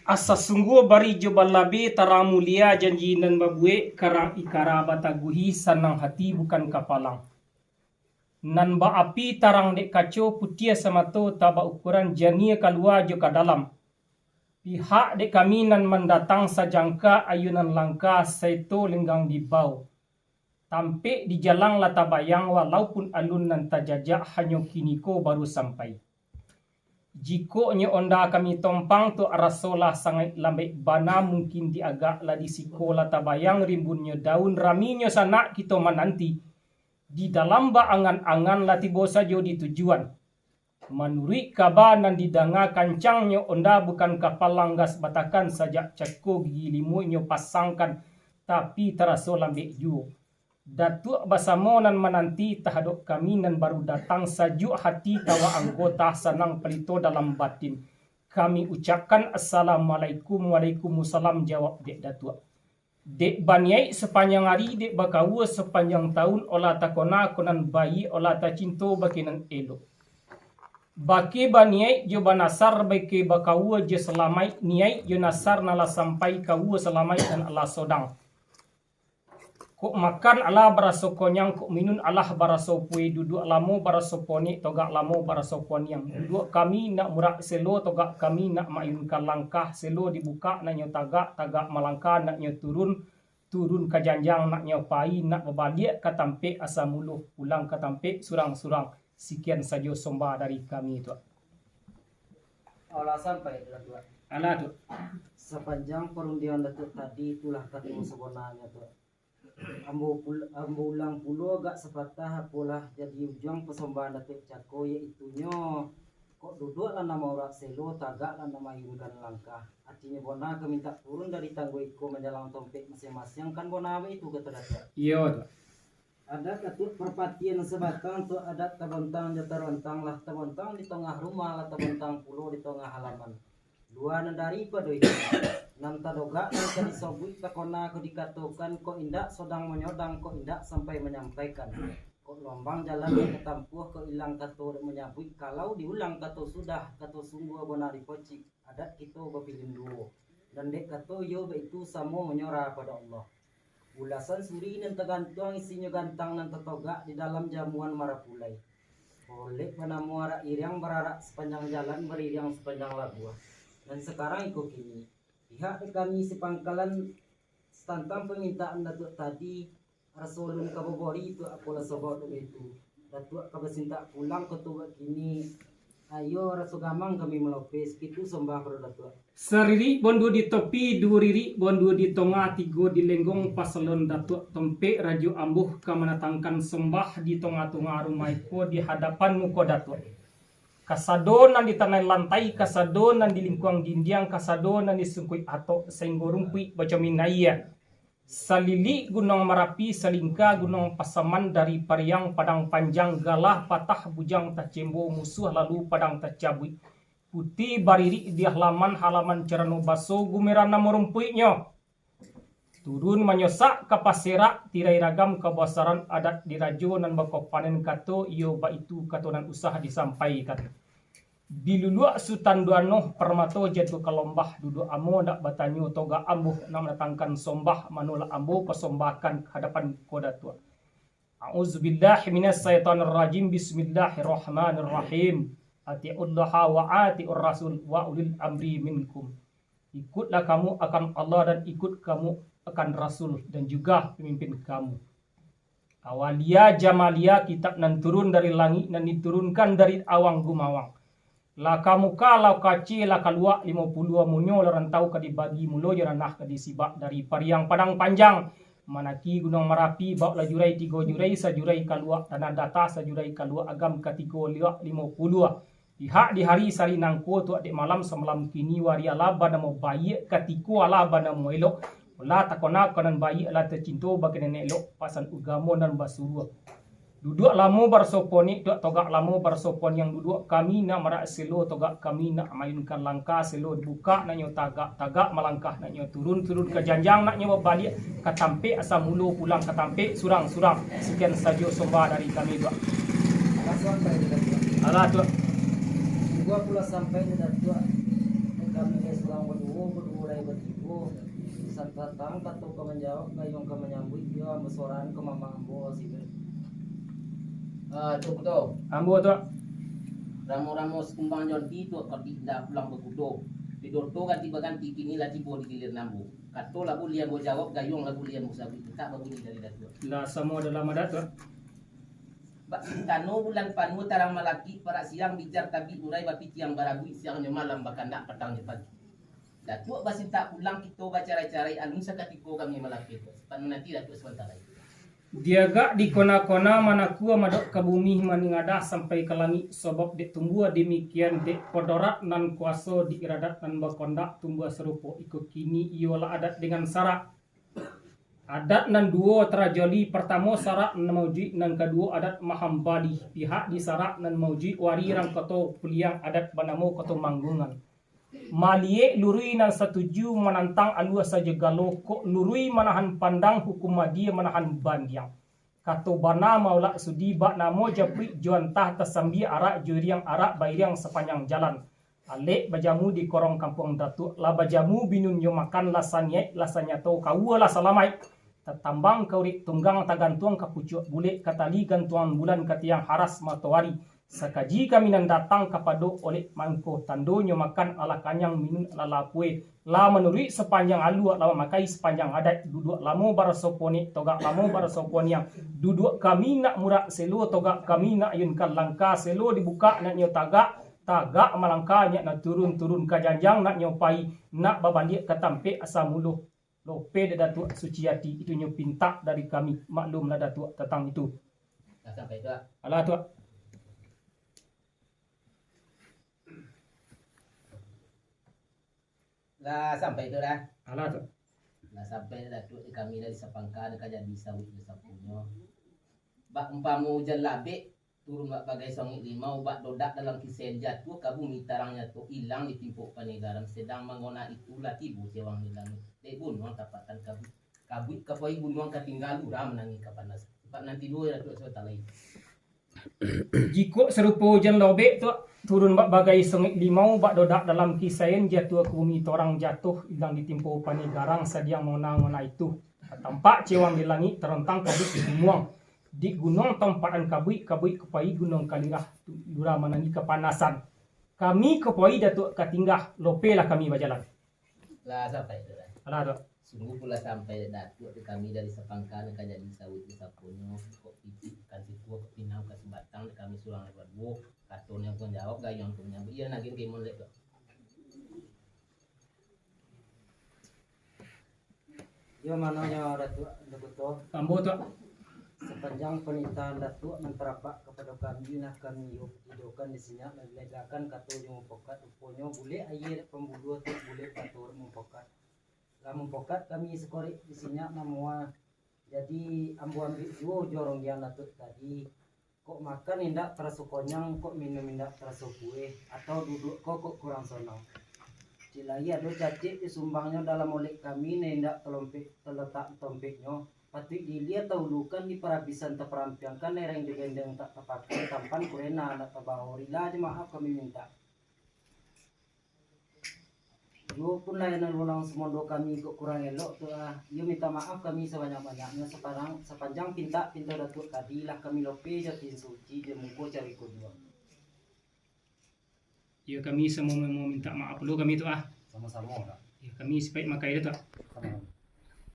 Asa sungguh bari jobal labe tara mulia janji nan babue karang ikara bataguhi sanang hati bukan kapalang. Nan ba api tarang dek kaco putia samato taba ukuran jania kalua jo dalam. Pihak dek kami nan mendatang sajangka ayunan langka saito lenggang di bau. Tampe di jalang lata bayang walaupun alun nan tajajak hanyo kiniko baru sampai. Jiko nyo onda kami tompang tu arasola sangat lambe bana mungkin di agak la di sikola tabayang rimbunnya daun raminyo sana kita menanti di dalam ba angan-angan lati bosa jo di tujuan manuri kabanan didanga kancangnya onda bukan kapal langgas batakan saja ceko gigi limunyo pasangkan tapi teraso lambe ju Datuk basamonan menanti tahadok kami nan baru datang sajuk hati tawa anggota sanang pelito dalam batin. Kami ucapkan assalamualaikum waalaikumsalam jawab dek datuk. Dek banyai sepanjang hari dek bakawa sepanjang tahun olah takona konan bayi olah ta cinto bakinan elok. Baki banyai jo banasar baki bakawa je selamai niai jo nasar nala sampai kawa selamai dan Allah sodang. Kok makan ala baraso konyang, kok minun alah baraso pui, duduk lamo baraso poni, togak lamo baraso konyang. Duduk kami nak murak selo, togak kami nak mayunkan langkah, selo dibuka nak nyo tagak malangkah nak nyo turun ke janjang nak nyo pai, nak berbalik ke tampe asa muluh, pulang ke tampe surang-surang. Sekian saja sombah dari kami tu. Olah sampai Datuk. Alah tu. Sepanjang perundian Datuk tadi itulah ketemu sebenarnya tu. Ambo ulang pulo agak sepatah apalah jadi ujung persembahan Datuk Cako iaitunya kok duduk lah nama orang selo tagak lah nama yunkan langkah artinya bona kami minta turun dari tangguh iko menjalang tompek masing-masing kan bona itu kata Datuk. Iya. Ada Datuk perpatian sebatang tu ada tabentang jatarontang lah tabentang di tengah rumah lah tabentang pulo di tengah halaman. Dua dari pada itu nam tadoga nanti disobui takona ko dikatakan ko indak sodang menyodang ko indak sampai menyampaikan ko lombang jalan ketampuh ko ilang kato menyambut kalau diulang kato sudah kato sungguh bonari pocik adat kita bapilin dulu dan dek kato yo itu samo menyora pada Allah ulasan suri nan tergantung isinya gantang nan tetoga di dalam jamuan marapulai oleh panamuara iriang berarak sepanjang jalan beririang sepanjang labuah. Dan sekarang ikut kini pihak kami sepangkalan tentang permintaan Datuk tadi Rasulun kabobori itu apalah sebab itu Datuk kabasinta pulang ke tubuh kini ayo rasugamang kami melopes itu sembah pada Datuk Seriri bondu di topi dua riri bondu di tengah tiga di lenggong pasalon Datuk tempe rajo ambuh kemenatangkan sembah di tengah-tengah rumah iko di hadapan muka Datuk. Kasadonan di tanah lantai, kasadonan di lingkuang dindiang, kasadonan di sungkui atok sehingga rumpui baca minaya. Salili gunung Merapi, salingka gunung Pasaman dari Pariang padang panjang galah patah bujang tacembo musuh lalu padang tacabui. Putih bariri di halaman cerano baso gumerana merumpuinya. Turun menyosak ke pasera tirai ragam kebasaran adat di rajo nan bako panen kato iyo ba itu katonan usaha disampaikan. Biluluak Sultan Duanoh permato jatuh ke lombah duduk amo dak batanyo toga ambuh nak mendatangkan sombah manula ambo persombakan hadapan koda tua. A'udzubillahi minasyaitonir rajim bismillahirrahmanirrahim. Atiullaha wa atiur rasul wa ulil amri minkum. Ikutlah kamu akan Allah dan ikut kamu akan Rasul dan juga pemimpin kamu. Awalia jamalia kitab nan turun dari langit dan diturunkan dari awang gumawang. La kamu kalau kaci la kalua 50 munyo larantau ka dibagi mulo jaranah ka disibak dari Pariang padang panjang. Manaki gunung Merapi bau la jurai 3 jurai sajurai kalua tanah data sajurai kalua agam katigo liwa 50. Pihak di hari sari nangko tu adik malam semalam kini waria laba namo bayi katiko ala bana mo elok. Wala takona kanan bayi ala tercinto bagi nenek elok pasan ugamo dan basuruh. Duduk lamo barsoponi duduk togak lamo barsopon yang duduk kami nak marak selo togak kami nak mayunkan langkah selo dibuka nak nyo tagak malangkah nak nyo turun ke janjang nak nyo balik ke tampe asam mulu pulang ke tampe surang-surang. Sekian saja sombah dari kami dua. sampai di Datuk Alah tu. gua pula sampai di Datuk kami betipu santatang katu ka menjawab kayong ka menyambut yo besoran ke mamambo sih. Tuh betul. Ambo tu. Ramo-ramo kumbang jonti tu kati dah pulang berkudo. Tidur tu ganti berganti kini lah tibo di gilir nambu. Kato lagu lian bo jawab gayung lagu lian musabi tak berbunyi dari datu. Lah semua dalam adat tu. Bak sintano bulan panu tarang malaki para siang bijar tabi urai bapi tiang baragui siangnya malam bahkan nak petangnya pagi. Datuk basin tak pulang kita baca-carai alun sakatiko kami malaki tu. Panu nanti datuk sebentar lagi. Dia gak di kona-kona mana kua madok ke bumi maningadah sampai ke langit sebab dek tumbuh demikian dek podorat nan kuasa di iradat nan berkondak tumbuh serupa ikut kini ialah adat dengan syarat. Adat nan dua terajoli pertama syarat nan mauji nan kedua adat mahambali pihak di syarat nan mauji wari rang koto puliang adat banamo koto manggungan. Malie lurui nan setuju menantang alua saja galo kok lurui manahan pandang hukum dia manahan bandiang. Kato bana maulak sudi bak namo japri juantah tersambi arak juriang arak bairiang sepanjang jalan. Alek bajamu di korong kampung datuk la bajamu binun yo makan lasanya to kau la salamai. Tetambang kaurik tunggang tagantuang kapucuk bulik katali gantuan bulan katiang haras matawari. Sakaji kami nan datang kepada oleh mangko tandonyo makan ala kanyang minun ala kue la menurut sepanjang alu la makai sepanjang adat duduk lamo barasoponi togak lamo barasoponi yang duduk kami nak murak selo togak kami nak yunkan langka selo dibuka nak nyo tagak malangka nak turun ke janjang nak nyopai nak babalik ke tampek asal muluh lope de datuk suciati itu nyo pinta dari kami maklumlah datuk tentang itu. Dah sampai tu. Alah tu. Lah sampai tu dah. Alah tu. Lah sampai datuk kami dari Sapangka dekat jadi sawit di sapunyo. Bak umpamu hujan labik turun bak bagai songit limau bak dodak dalam kisah jatuh kabu mitarangnya tu hilang ditimpuk panegaran sedang mengona itulah tibu sewang di langit. Dek bunuang tapatan kabut kapoi bunuang katinggalu dah menangi kapanas. Pak nanti dua datuk sebentar lagi. Jiko serupa hujan lobek tu turun bak bagai sengit limau bak dodak dalam kisain jatuh ke bumi torang jatuh hilang ditimpa panegarang sediang mona itu. Tampak cewang di langit terentang kabut dibuang. Di gunung tempatan kabut kepai gunung kalirah dura menangi kepanasan. Kami kepai datuk katinggah lope lah kami berjalan. Lah sampai tu dah. Alah tu. Sungguh pula sampai datuk kami dari Sapangka dekat jadi sawit di sapunyo kok pipit kan situ ke pinang ke sebatang kami sulang lewat buah karton yang pun jawab gayung punya iya nagin kemon lek tu. Yo mananya datuk betul. Ambo tu. Sepanjang pernikahan datuk menterapak kepada kami nah kami hidupan di sini legakan katu yang mempokat uponyo boleh air pembuluh tu boleh katur mempokat lah mempokat kami sekorek di sini namua jadi ambu ambil dua jorong yang datuk tadi kok makan indak terasa konyang kok minum indak terasa kue atau duduk kok kurang senang cilai ada cacik disumbangnya dalam oleh kami indak terletak tompeknya patut dilihat taulukan di perabisan terperampiangkan nereng digendeng tak terpakai tampan kurena nak terbahorila aja maaf kami minta. Yo pun layanan ulang semondo kami kok kurang elok tu yo minta maaf kami sebanyak-banyaknya sepanjang pinta datuk tadi lah kami lope jatin suci dia mungko cari kedua. Ya kami semua mau minta maaf dulu kami tu Sama-sama lah. Ya kami sebaik makai tu. Sama.